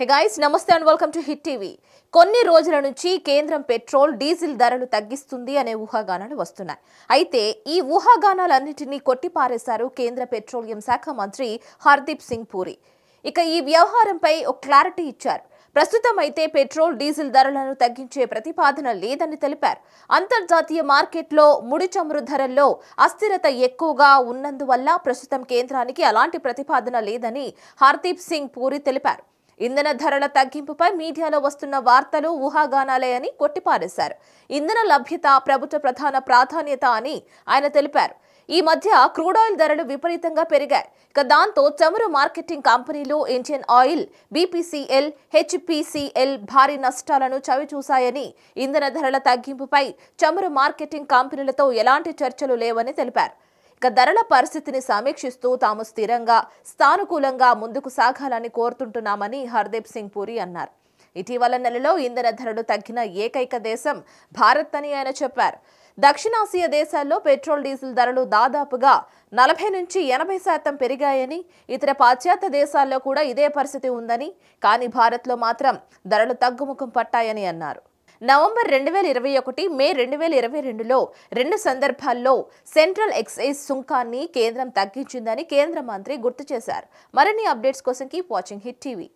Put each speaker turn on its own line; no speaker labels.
Hey guys, namaste and welcome to Hit TV. కొన్ని రోజుల నుంచి కేంద్రం పెట్రోల్ డీజిల్ ధరలు తగ్గిస్తుంది అనే ఊహాగానాలు వస్తున్నాయి. అయితే ఈ ఊహాగానాలన్నిటినీ కొట్టిపారేశారు కేంద్ర పెట్రోలియం శాఖ మంత్రి హర్దీప్ సింగ్ పూరి. ఇక ఈ వ్యవహారంపై ఒక క్లారిటీ ఇచ్చారు. ప్రస్తుతం అయితే పెట్రోల్ డీజిల్ ధరలను తగ్గించే ప్రతిపాదన లేదని తెలిపారు. అంతర్జాతీయ మార్కెట్లో ముడి చమురు ధరల్లో అస్థిరత ఎక్కువగా ఉన్నందువల్ల ప్రస్తుతం కేంద్రానికి అలాంటి ప్రతిపాదన లేదని హర్దీప్ సింగ్ పూరి తెలిపారు. ఇంధన ధరల తగ్గింపుపై మీడియాలో వస్తున్న వార్తలు ఊహాగానాలే అని కొట్టిపారేశారు. ఇంధన లభ్యత ప్రభుత్వ ప్రధాన ప్రాధాన్యత అని ఆయన తెలిపారు. ఈ మధ్య క్రూడ్ ఆయిల్ ధరలు విపరీతంగా పెరిగాయి. ఇక దాంతో చమురు మార్కెటింగ్ కంపెనీలు ఇండియన్ ఆయిల్, బీపీసీఎల్, హెచ్పీసీఎల్ భారీ నష్టాలను చవిచూశాయని, ఇంధన ధరల తగ్గింపుపై చమురు మార్కెటింగ్ కంపెనీలతో ఎలాంటి చర్చలు లేవని తెలిపారు. ఇక ధరల పరిస్థితిని సమీక్షిస్తూ తాము స్థిరంగా, సానుకూలంగా ముందుకు సాగాలని కోరుతుంటున్నామని హర్దీప్ సింగ్ పూరి అన్నారు. ఇటీవల నెలలో ఇంధన ధరలు తగ్గిన ఏకైక దేశం భారత్ అని ఆయన చెప్పారు. దక్షిణాసియా దేశాల్లో పెట్రోల్ డీజిల్ ధరలు దాదాపుగా 40 నుంచి 80% పెరిగాయని, ఇతర పాశ్చాత్య దేశాల్లో కూడా ఇదే పరిస్థితి ఉందని, కానీ భారత్లో మాత్రం ధరలు తగ్గుముఖం పట్టాయని అన్నారు. నవంబర్ 2021, మే 2022లో 2 సందర్భాల్లో సెంట్రల్ ఎక్సైజ్ సుంకాన్ని కేంద్రం తగ్గించిందని కేంద్ర మంత్రి గుర్తు చేశారు. మరిన్ని అప్డేట్స్ కోసం కీప్ వాచింగ్ హిట్ టీవీ.